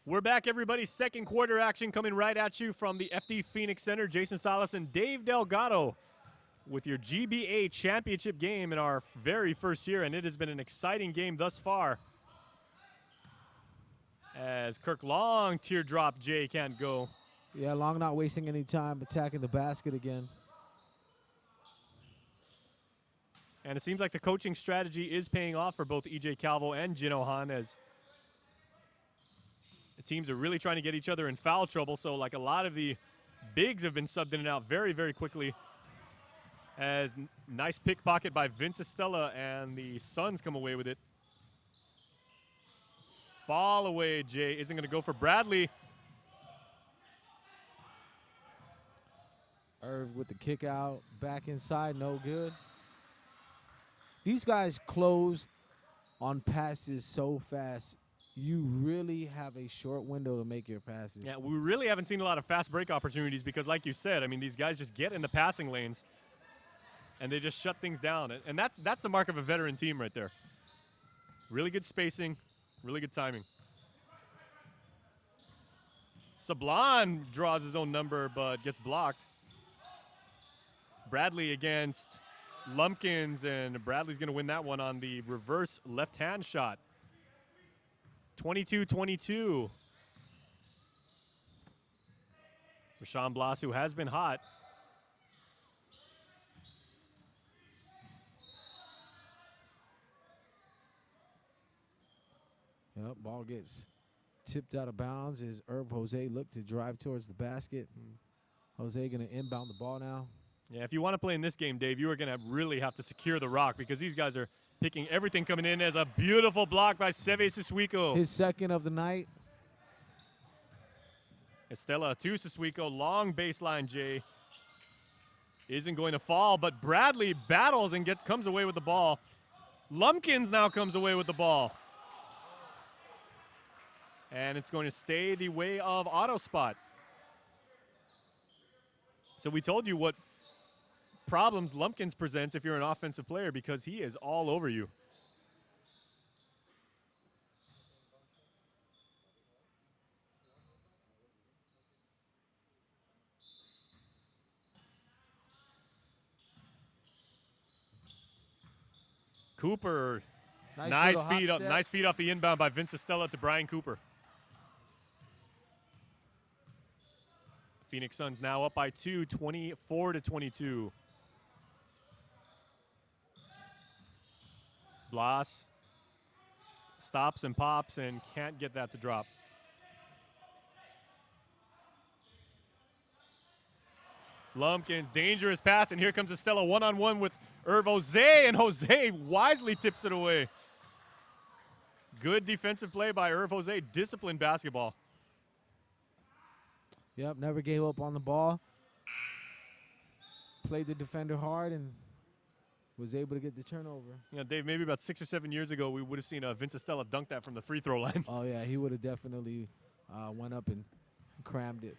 We're back, everybody. Second quarter action coming right at you from the FD Phoenix Center. Jason Salas and Dave Delgado with your GBA championship game in our very first year, and it has been an exciting game thus far. As Kirk Long teardrop Jay can't go. Yeah, Long not wasting any time attacking the basket again. And it seems like the coaching strategy is paying off for both EJ Calvo and Jino Han, as the teams are really trying to get each other in foul trouble. So like a lot of the bigs have been subbed in and out very, very quickly. As nice pickpocket by Vince Estella, and the Suns come away with it. Fall away, Jay isn't going to go for Bradley. Irv with the kick out, back inside, no good. These guys close on passes so fast. You really have a short window to make your passes. Yeah, we really haven't seen a lot of fast break opportunities because, like you said, I mean, these guys just get in the passing lanes and they just shut things down. And that's the mark of a veteran team right there. Really good spacing, really good timing. Sablon draws his own number but gets blocked. Bradley against Lumpkins, and Bradley's going to win that one on the reverse left-hand shot. 22-22. Rashawn Blas, who has been hot. Yep, ball gets tipped out of bounds as Herb Jose looked to drive towards the basket. Jose going to inbound the ball now. Yeah, if you want to play in this game, Dave, you are going to really have to secure the rock because these guys are picking everything coming in. As a beautiful block by Seve Siswiko. His second of the night. Estella to Siswiko, long baseline, Jay. Isn't going to fall, but Bradley battles and comes away with the ball. Lumpkins now comes away with the ball. And it's going to stay the way of Autospot. So we told you what problems Lumpkins presents if you're an offensive player, because he is all over you. Cooper, nice feed up, nice feed off the inbound by Vince Estella to Brian Cooper. Phoenix Suns now up by 2, 24-22. Blas stops and pops and can't get that to drop. Lumpkins, dangerous pass, and here comes Estella one-on-one with Herb Jose, and Jose wisely tips it away. Good defensive play by Herb Jose, disciplined basketball. Yep, never gave up on the ball. Played the defender hard and was able to get the turnover. Yeah, Dave, maybe about 6 or 7 years ago, we would have seen Vince Estella dunk that from the free throw line. Oh, yeah, he would have definitely went up and crammed it.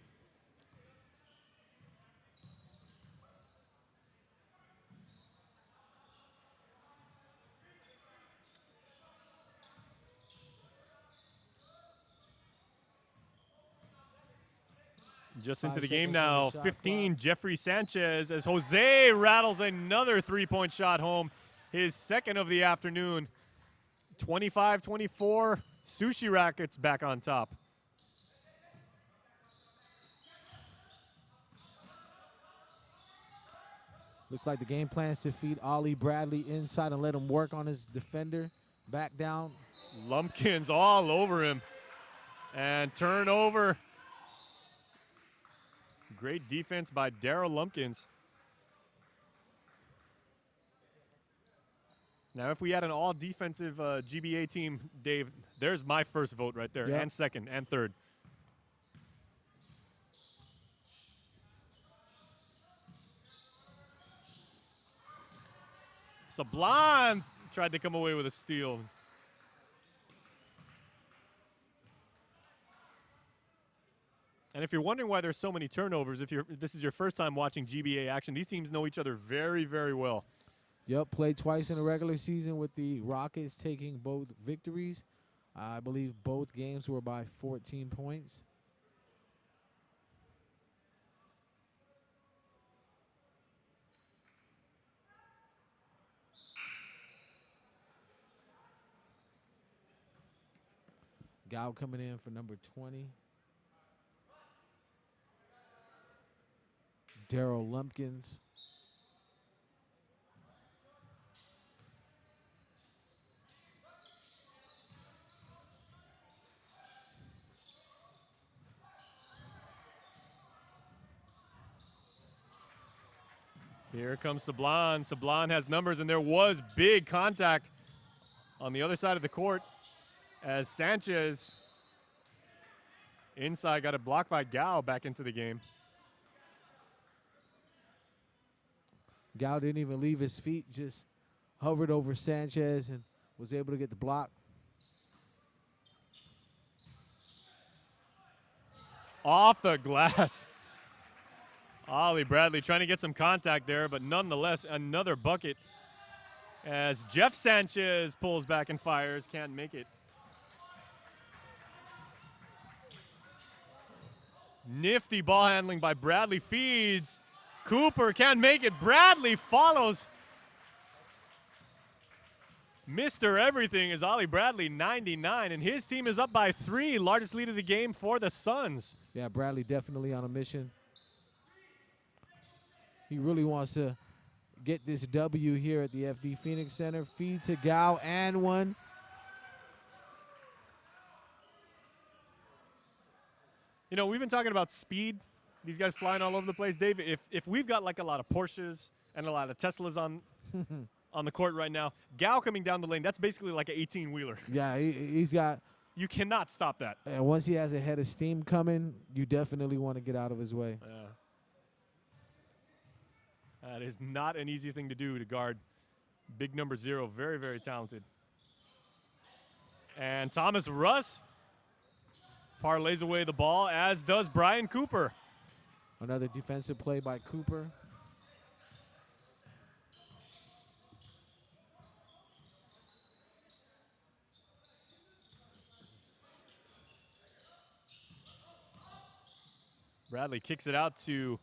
Just into the game now, 15, Jeffrey Sanchez, as Jose rattles another three-point shot home, his second of the afternoon. 25-24, Sushi Rockets back on top. Looks like the game plans to feed Ollie Bradley inside and let him work on his defender. Back down. Lumpkins all over him. And turnover. Great defense by Daryl Lumpkins. Now, if we had an all-defensive GBA team, Dave, there's my first vote right there, yep. And second and third. Sablon tried to come away with a steal. And if you're wondering why there's so many turnovers, if this is your first time watching GBA action, these teams know each other very, very well. Yep, played twice in the regular season with the Rockets taking both victories. I believe both games were by 14 points. Gal coming in for number 20. Daryl Lumpkins. Here comes Sablon. Sablon has numbers, and there was big contact on the other side of the court as Sanchez inside got it blocked by Gao back into the game. Gao didn't even leave his feet, just hovered over Sanchez and was able to get the block. Off the glass. Ollie Bradley trying to get some contact there, but nonetheless, another bucket as Jeff Sanchez pulls back and fires, can't make it. Nifty ball handling by Bradley, feeds. Cooper can't make it. Bradley follows. Mr. Everything is Ollie Bradley, 99, and his team is up by 3, largest lead of the game for the Suns. Yeah, Bradley definitely on a mission. He really wants to get this W here at the FD Phoenix Center. Feed to Gao and one. You know, we've been talking about speed. These guys flying all over the place. Dave, if we've got like a lot of Porsches and a lot of Teslas on on the court right now, Gao coming down the lane, that's basically like an 18-wheeler. Yeah, he's got. You cannot stop that. And once he has a head of steam coming, you definitely want to get out of his way. Yeah. That is not an easy thing to do to guard big number 0. Very, very talented. And Thomas Russ parlays away the ball, as does Brian Cooper. Another defensive play by Cooper. Bradley kicks it out to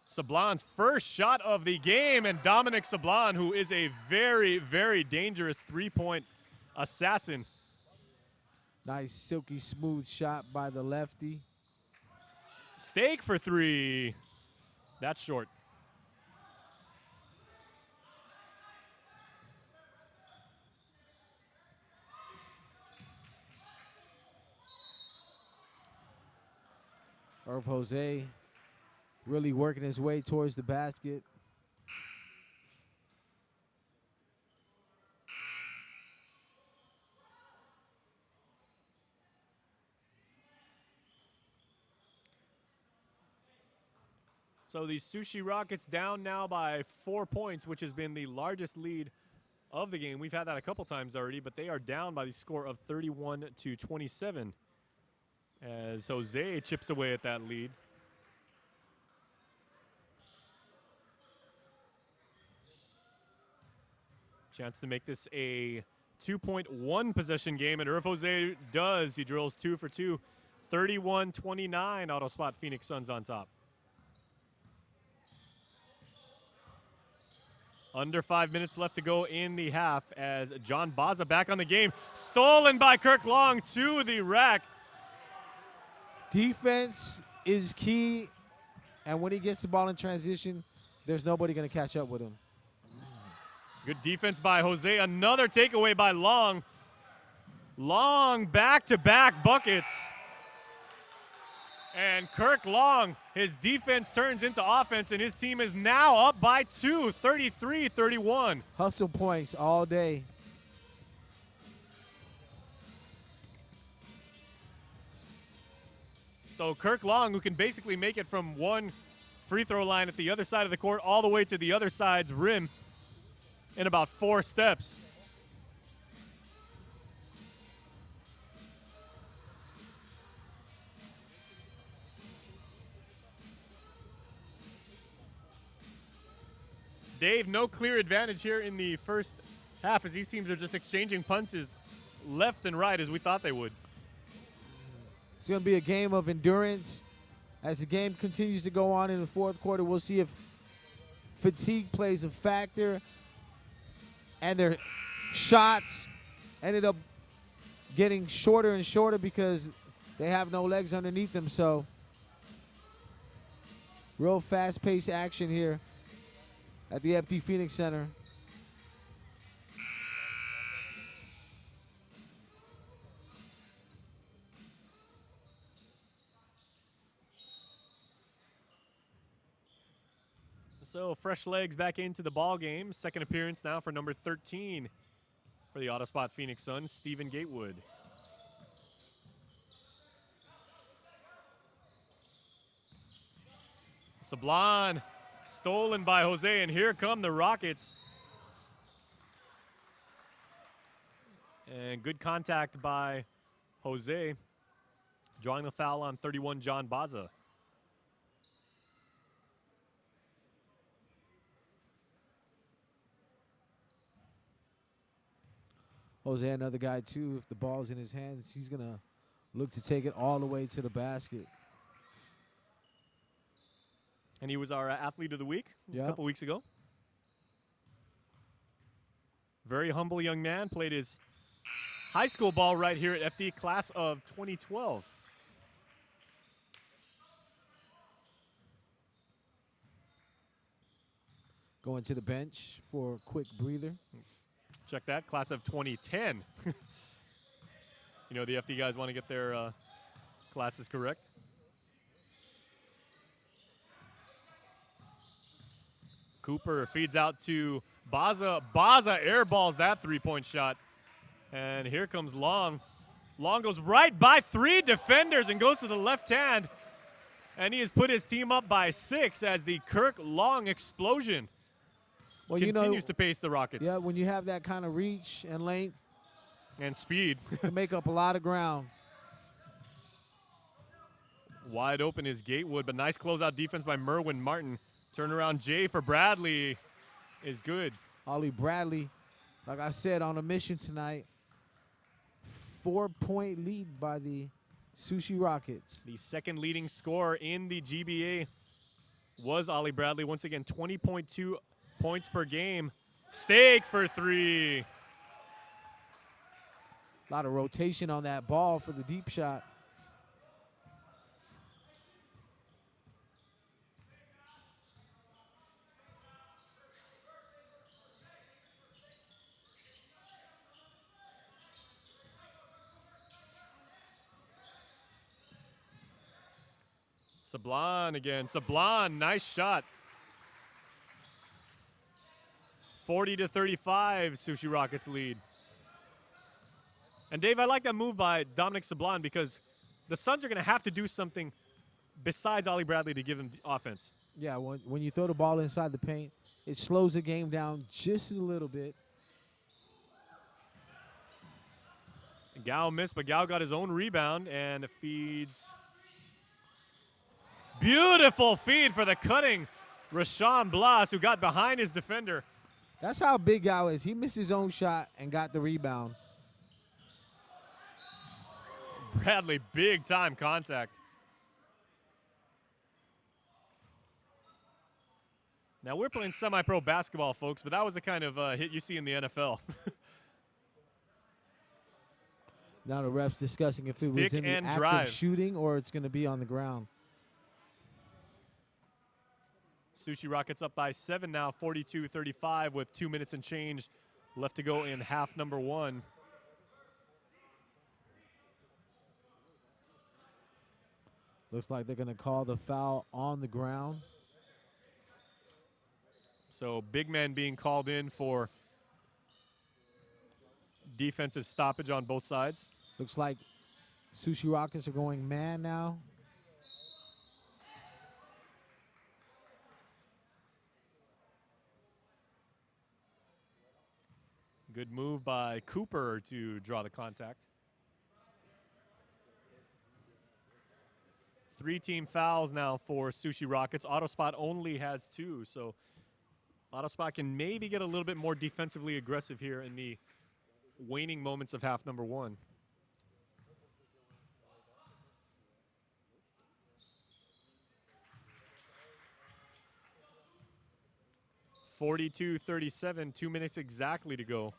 Sablon's first shot of the game, and Dominic Sablon, who is a very, very dangerous three-point assassin. Nice, silky, smooth shot by the lefty. Stake for 3. That's short. Irv Jose really working his way towards the basket. So the Sushi Rockets down now by 4 points, which has been the largest lead of the game. We've had that a couple times already, but they are down by the score of 31-27 as Jose chips away at that lead. Chance to make this a 2.1 possession game, and Irv Jose does. He drills 2 for 2. 31-29, Autospot Phoenix Suns on top. Under 5 minutes left to go in the half as John Baza back on the game. Stolen by Kirk Long to the rack. Defense is key, and when he gets the ball in transition, there's nobody going to catch up with him. Good defense by Jose. Another takeaway by Long. Long back-to-back buckets. And Kirk Long, his defense turns into offense, and his team is now up by 2, 33-31. Hustle points all day. So Kirk Long, who can basically make it from one free throw line at the other side of the court all the way to the other side's rim in about 4 steps. Dave, no clear advantage here in the first half as these teams are just exchanging punches left and right as we thought they would. It's going to be a game of endurance. As the game continues to go on in the fourth quarter, we'll see if fatigue plays a factor and their shots ended up getting shorter and shorter because they have no legs underneath them. So real fast-paced action here at the FD Phoenix Center. So fresh legs back into the ball game. Second appearance now for number 13 for the Autospot Phoenix Suns, Stephen Gatewood. Sablon stolen by Jose, and here come the Rockets. And good contact by Jose, drawing the foul on 31, John Baza. Jose, another guy, too, if the ball's in his hands, he's going to look to take it all the way to the basket. And he was our athlete of the week a couple weeks ago. Very humble young man, played his high school ball right here at FD, class of 2012. Going to the bench for a quick breather. Check that, class of 2010. You know, the FD guys want to get their classes correct. Cooper feeds out to Baza. Baza airballs that three-point shot. And here comes Long. Long goes right by three defenders and goes to the left hand. And he has put his team up by 6 as the Kirk Long explosion continues to pace the Rockets. Yeah, when you have that kind of reach and length. And speed. To make up a lot of ground. Wide open is Gatewood, but nice closeout defense by Merwin Martin. Turnaround J for Bradley is good. Ollie Bradley, like I said, on a mission tonight. 4-point lead by the Sushi Rockets. The second leading scorer in the GBA was Ollie Bradley. Once again, 20.2 points per game. Stake for 3. A lot of rotation on that ball for the deep shot. Sablon again. Sablon, nice shot. 40-35, Sushi Rockets lead. And Dave, I like that move by Dominic Sablon because the Suns are going to have to do something besides Ollie Bradley to give them offense. Yeah, when you throw the ball inside the paint, it slows the game down just a little bit. Gao missed, but Gao got his own rebound and feeds. Beautiful feed for the cutting Rashawn Blas, who got behind his defender. That's how big Gao is. He missed his own shot and got the rebound. Bradley, big time contact. Now we're playing semi-pro basketball, folks, but that was the kind of hit you see in the NFL. Now the ref's discussing if it was in the act of shooting or it's going to be on the ground. Sushi Rockets up by 7 now, 42-35 with 2 minutes and change left to go in half number 1. Looks like they're going to call the foul on the ground. So big men being called in for defensive stoppage on both sides. Looks like Sushi Rockets are going man now. Good move by Cooper to draw the contact. 3 team fouls now for Sushi Rockets. Autospot only has 2, so Autospot can maybe get a little bit more defensively aggressive here in the waning moments of half number one. (42-37), 2 minutes exactly to go.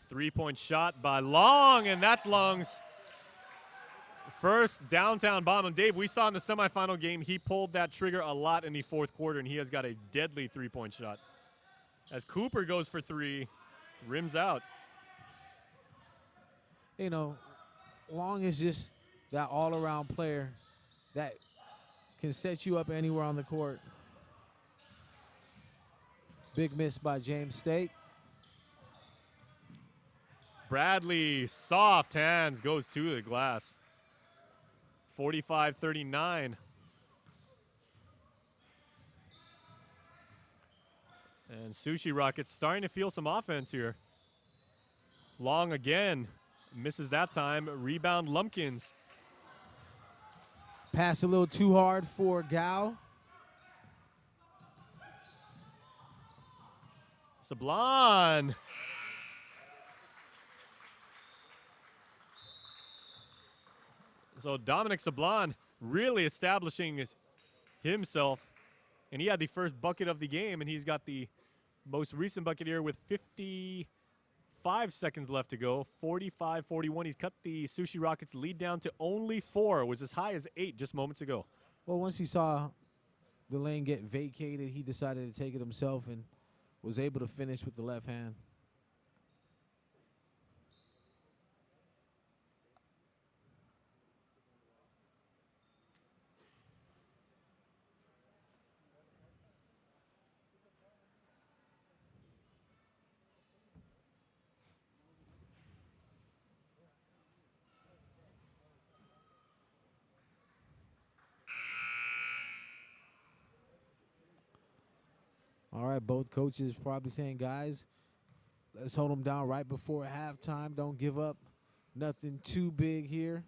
Three-point shot by Long, and that's Long's first downtown bomb. And Dave, we saw in the semifinal game, he pulled that trigger a lot in the fourth quarter, and he has got a deadly three-point shot. As Cooper goes for three, rims out. You know, Long is just that all-around player that can set you up anywhere on the court. Big miss by James State. Bradley, soft hands, goes to the glass. 45-39. And Sushi Rockets starting to feel some offense here. Long again, misses that time. Rebound Lumpkins. Pass a little too hard for Gao. Sablon. So Dominic Sablon really establishing himself. And he had the first bucket of the game, and he's got the most recent bucket here with 55 seconds left to go. 45-41. He's cut the Sushi Rockets lead down to only 4. It was as high as 8 just moments ago. Well, once he saw the lane get vacated, he decided to take it himself and was able to finish with the left hand. All right, both coaches probably saying, guys, let's hold them down right before halftime. Don't give up. Nothing too big here.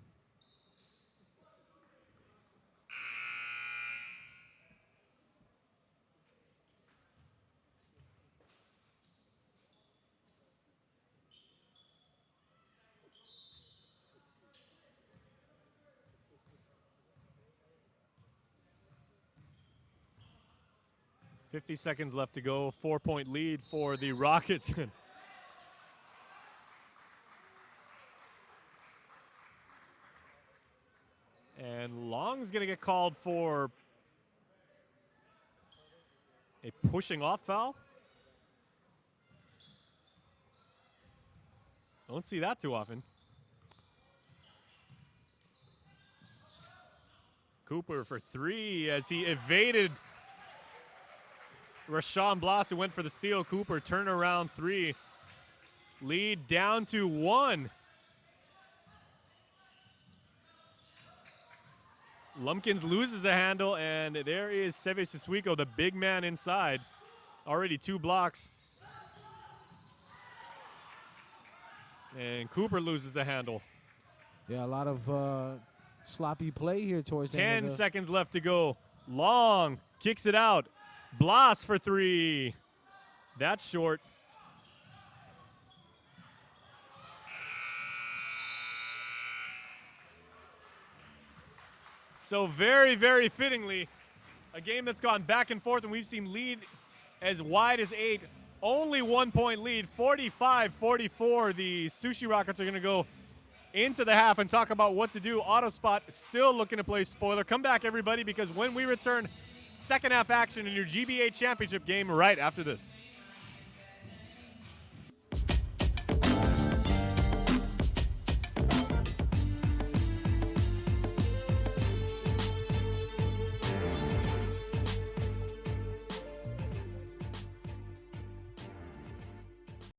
.50 seconds left to go. 4-point lead for the Rockets. And Long's going to get called for a pushing off foul. Don't see that too often. Cooper for three as he evaded Rashawn Bloss, who went for the steal. Cooper turnaround three. Lead down to 1. Lumpkins loses a handle, and there is Seve Siswiko, the big man inside. Already 2 blocks. And Cooper loses the handle. Yeah, a lot of sloppy play here towards the end 10 of the seconds left to go. Long kicks it out. Bloss for three. That's short. So very, very fittingly, a game that's gone back and forth, and we've seen lead as wide as 8. Only 1-point lead, 45-44. The Sushi Rockets are going to go into the half and talk about what to do. Autospot still looking to play spoiler. Come back, everybody, because when we return, second half action in your GBA championship game right after this.